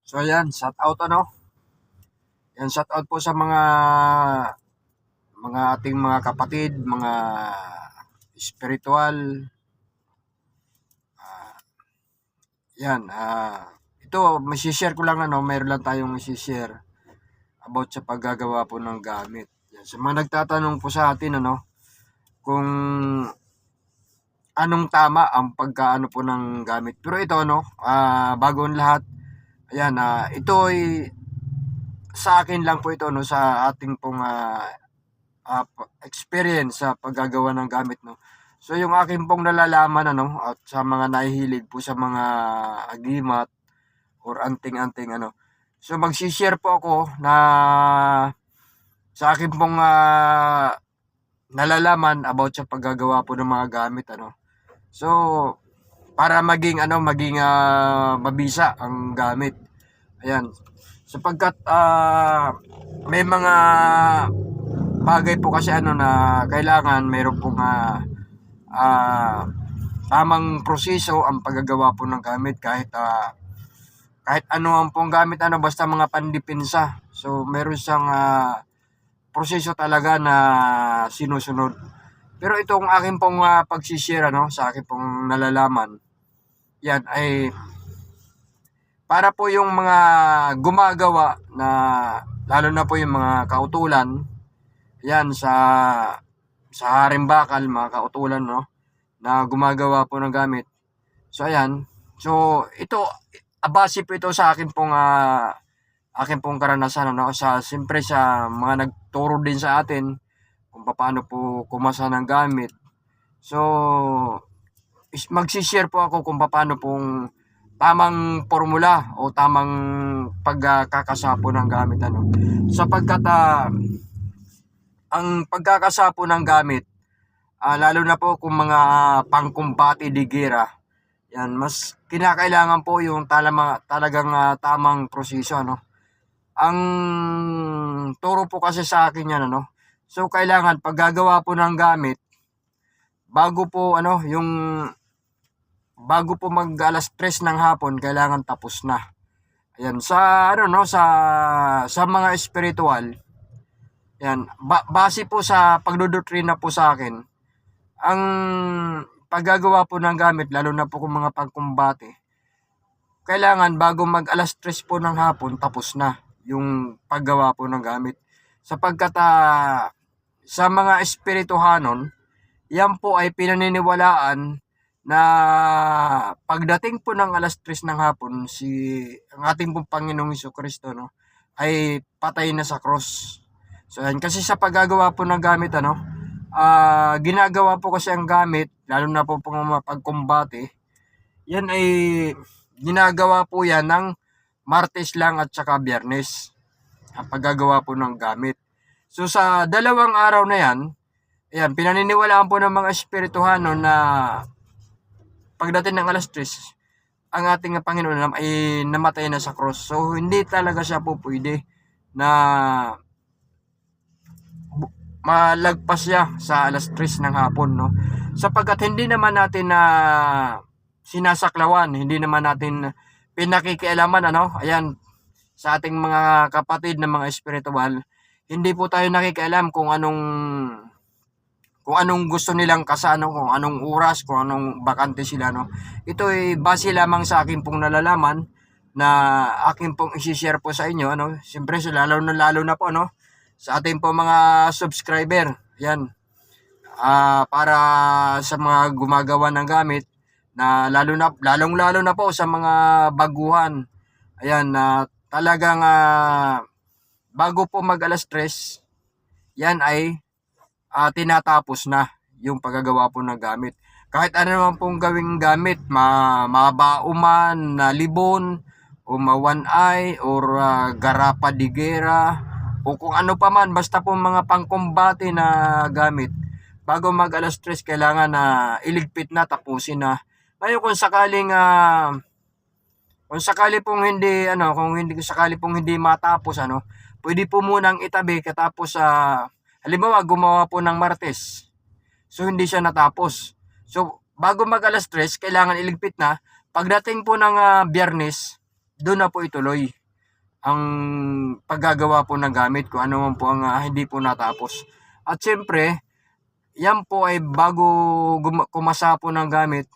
So ayan, shout out ano. Yan shout out po sa mga ating mga kapatid, mga spiritual. Ah, yan, ito mai-share ko lang ano, mayroon lang tayong i-share about sa paggagawa po ng gamit. Yan, sa mga nagtatanong po sa atin ano, kung anong tama ang pagkaano po ng gamit. Pero ito ano, bago ang lahat, ayan, ito ay sa akin lang po ito no, sa ating pong experience sa paggagawa ng gamit no. So yung akin pong nalalaman ano at sa mga nahihilig po sa mga agimat or anting-anting ano. So magsi-share po ako na sa akin pong nalalaman about sa paggagawa po ng mga gamit ano. So para maging mabisa ang gamit. Ayan. Sapagkat may mga bagay po kasi ano na kailangan mayroon pong tamang proseso ang paggagawa po ng gamit kahit ano ang pong gamit ano basta mga pandipinsa. So meron siyang proseso talaga na sinusunod. Pero itong akin pong pag-share ano sa akin pong nalalaman. Yan ay para po yung mga gumagawa na lalo na po yung mga kautulan yan sa Haring-Bakal mga kautulan no na gumagawa po ng gamit. So ayan. So ito base po ito sa akin pong karanasan ano sa siyempre sa mga nagturo din sa atin kung paano po kumasa ng gamit. So magsi-share po ako kung paano pong tamang formula o tamang pagkakasapo ng gamit ano. Sapagkat ang pagkakasapo ng gamit lalo na po kung mga pangkumbati di gera, yan mas kinakailangan po yung talagang tamang proseso ano. Ang turo po kasi sa akin yan ano. So kailangan paggagawa po ng gamit bago po mag alas 3 ng hapon kailangan tapos na. Ayan sa sa mga espiritual. Yan base po sa pagdodoktrina po sa akin. Ang paggagawa po ng gamit lalo na po kung mga pangkumbate kailangan bago mag alas 3 po ng hapon tapos na yung paggawa po ng gamit. Sapagkat sa mga espirituhanon, yan po ay pinaniniwalaan na pagdating po ng alas 3 ng hapon ang ating pong Panginoong Jesucristo no ay patay na sa cross. So yan kasi sa paggagawa po ng gamit ano, ginagawa po kasi ang gamit lalo na po mga pagkumbate. Yan ay ginagawa po yan ng Martes lang at saka Biyernes ang paggagawa po ng gamit. So sa dalawang araw na yan, ayan, pinaniniwalaan po ng mga espirituhano na pagdating ng alas 3, ang ating Panginoon ay namatay na sa cross. So hindi talaga siya po pwede na malagpas siya sa alas 3 ng hapon no. Sapagkat hindi naman natin na sinasaklawan, hindi naman natin pinakikialaman ano. Ayan, sa ating mga kapatid na mga espiritual, hindi po tayo nakikialam kung anong gusto nilang kasano, kung anong oras, kung anong bakante sila no. Ito ay base lamang sa akin pong nalalaman na akin pong i-share po sa inyo ano. Siyempre lalo na po no sa ating po mga subscriber. Yan. Para sa mga gumagawa ng gamit na lalong-lalo na po sa mga baguhan. Ayan na talagang bago po mag alas 3, yan ay tinatapos na yung paggagawa po ng gamit. Kahit ano naman pong gawing gamit, mabao man na libon o mawanay or garapa di gera o kung ano pa man, basta po mga pangkumbate na gamit. Bago mag alas 3 kailangan na iligpit na, tapusin na. Ngayon kung sakali pong hindi matapos pwede po munang itabi katapos halimbawa gumawa po ng Martes. So hindi siya natapos. So bago mag alas 3 kailangan iligpit na. Pagdating po ng Biyernes, doon na po ituloy. ang paggagawa po ng gamit kung ano man po ang hindi po natapos. At siyempre, yan po ay bago kumasa po ng gamit,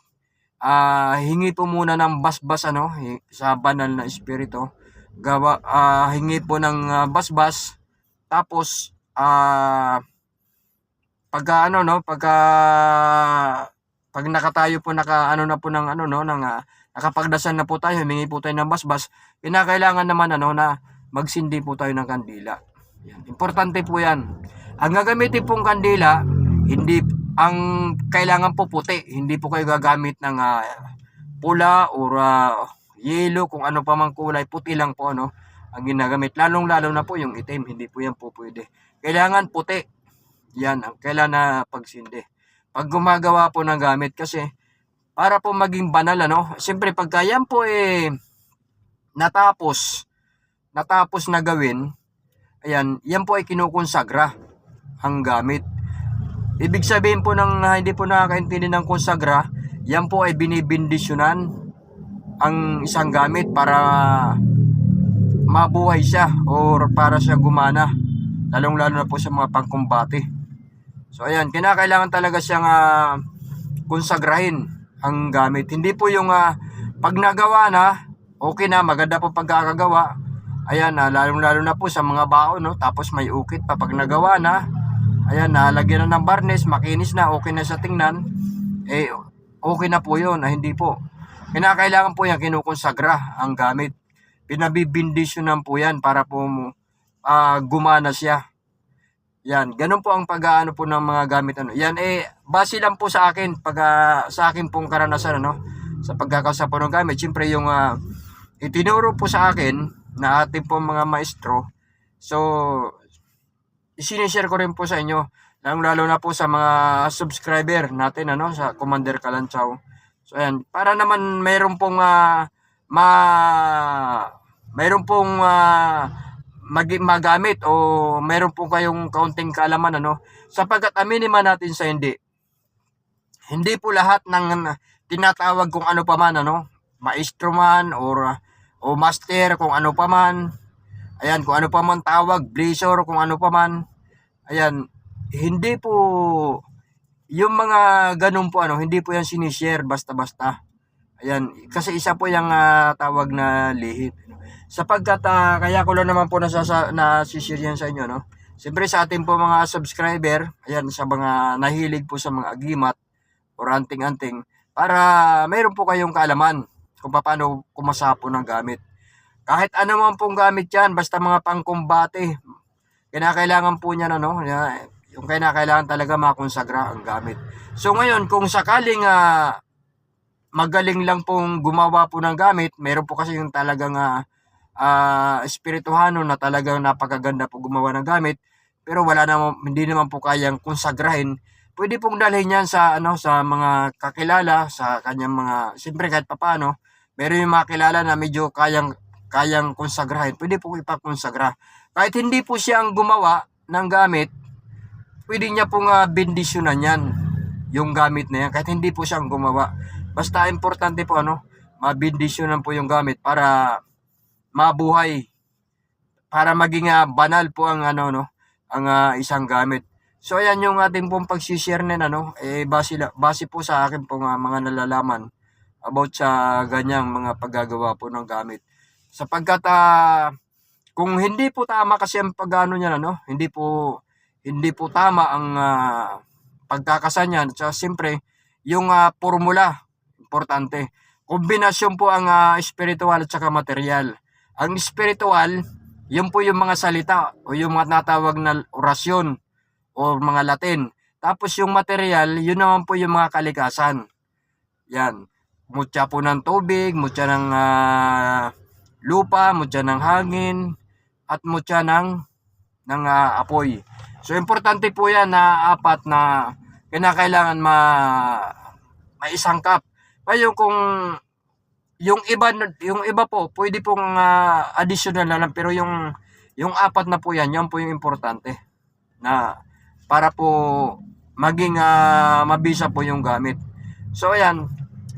hingi po muna ng basbas sa banal na espiritu. Hingi po ng basbas, tapos pag nakatayo po nakapagdasal na po tayo, humingi po tayo ng basbas, kinakailangan naman na magsindi po tayo ng kandila. Yan. Importante po yan. Ang gagamitin pong kandila, hindi ang kailangan po puti, hindi po kayo gagamit ng pula or yellow, kung ano pa mang kulay, puti lang po ang ginagamit. Lalong-lalo na po yung itim, hindi po yan po pwede. Kailangan puti. Yan ang kailangan na pagsindi. Pag gumagawa po ng gamit, kasi para po maging banal siyempre pagka yan po natapos na gawin, ayan, yan po ay kinukonsagra ang gamit. Ibig sabihin po ng hindi po nakakaintindi ng konsagra, yan po ay binibindisyonan ang isang gamit para mabuhay siya or para siya gumana, lalong-lalo na po sa mga pangkumbate. So ayan, kinakailangan talaga siyang konsagrahin ang gamit. Hindi po yung pag nagawa na, okay na, maganda po pagkakagawa. Ayan, lalong-lalo na po sa mga baon, tapos may ukit pa pag nagawa na. Ayan, nalagyan na ng varnish, makinis na, okay na sa tingnan. Okay na po yun, hindi po. Kinakailangan po yan, kinukonsagra ang gamit. Pinabibindisyonan po yan para po gumana siya. Yan, ganun po ang pag-aano po ng mga gamit. Yan, base lang po sa akin, sa akin pong karanasan, sa pagkakasa po ng gamit. Siyempre, yung itinuro po sa akin na ating po mga maestro. So, isinishare ko rin po sa inyo, lalo na po sa mga subscriber natin, sa Commander Kalanchaw. So, ayan, para naman mayroon pong magamit o meron po kayong kaunting kaalaman sapagkat aminin man natin sa hindi po lahat ng tinatawag kung ano pa man maestro man o master kung ano pa man, ayan, kung ano pa man tawag, blazor kung ano pa man, ayan, hindi po yung mga ganun po hindi po yan sinishare basta-basta. Ayan, kasi isa po yung tawag na lihit. Sapagkat kaya ko lang naman po nasishare yan sa inyo, Siyempre sa ating po mga subscriber, ayan, sa mga nahilig po sa mga agimat or anting-anting, para mayroon po kayong kaalaman kung paano kumasa po ng gamit. Kahit ano man pong gamit yan, basta mga pangkumbate, kinakailangan po niya yung kinakailangan talaga makonsagra ang gamit. So ngayon, kung sakaling magaling lang pong gumawa po ng gamit, meron po kasi yung talagang espirituhano na talagang napakaganda po gumawa ng gamit, pero hindi naman po kayang konsagrahin, pwede pong dalhin yan sa mga kakilala, sa kanyang mga, siyempre kahit papaano, meron yung mga kilala na medyo kayang konsagrahin, pwede po ipakonsagra. Kahit hindi po siya ang gumawa ng gamit, pwede niya pong bendisyonan yan, yung gamit na yan, kahit hindi po siya ang gumawa. Basta importante po mabendisyonan po yung gamit para mabuhay, para maging banal po ang ang isang gamit. So ayan yung ating pong pag-share base po sa akin pong mga nalalaman about sa ganyang mga paggagawa po ng gamit. Sapagkat kung hindi po tama kasi ang pag-ano niyan hindi po tama ang pagkakasa niyan. So siyempre yung formula importante. Kombinasyon po ang spiritual at saka material. Ang spiritual, yun po yung mga salita o yung mga natawag na orasyon o mga Latin. Tapos yung material, yun naman po yung mga kalikasan. Yan. Mutya po ng tubig, mutya ng lupa, mutya ng hangin, at mutya ng apoy. So importante po yan na apat na kinakailangan maisangkap. Ngayon kung yung iba po pwede pong additional na lang, pero yung apat na po yan po yung importante na para po maging mabisa po yung gamit. So ayan,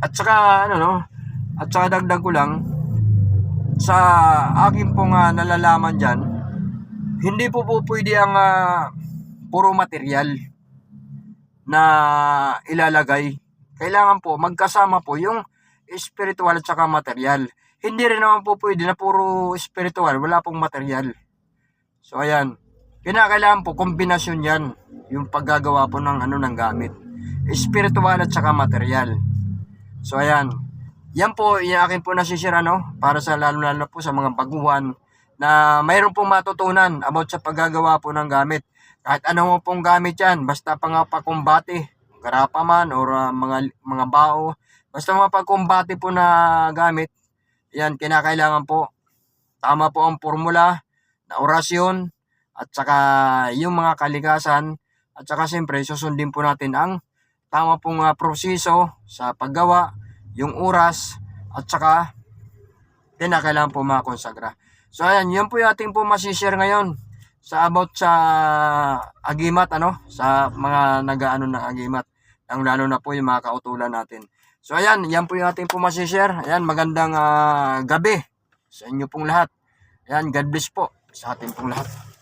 at saka dagdag ko lang, sa akin pong nalalaman dyan, hindi po pwede ang puro material na ilalagay. Kailangan po magkasama po yung spiritual at saka material. Hindi rin naman po pwede na puro spiritual, wala pong material. So ayan, kinakailangan po kombinasyon yan, yung paggagawa po ng ng gamit. Spiritual at saka material. So ayan, yan po yung akin po nasishare para sa lalo po sa mga baguhan na mayroon pong matutunan about sa paggagawa po ng gamit. Kahit ano mo pong gamit yan, basta pakumbate, garapa man or mga bao, basta mga pagkumbate po na gamit, yan kinakailangan po tama po ang formula na orasyon at saka yung mga kalikasan at saka siyempre susundin po natin ang tama pong proseso sa paggawa, yung oras at saka kinakailangan po makonsagra. So ayan, yan po yung ating po masishare ngayon sa about sa agimat sa mga nagaano ng agimat, ang lalo na po yung mga kautulan natin. So ayan, yan po yung ating po masishare. Ayan, magandang gabi sa inyo pong lahat. Ayan, God bless po sa ating pong lahat.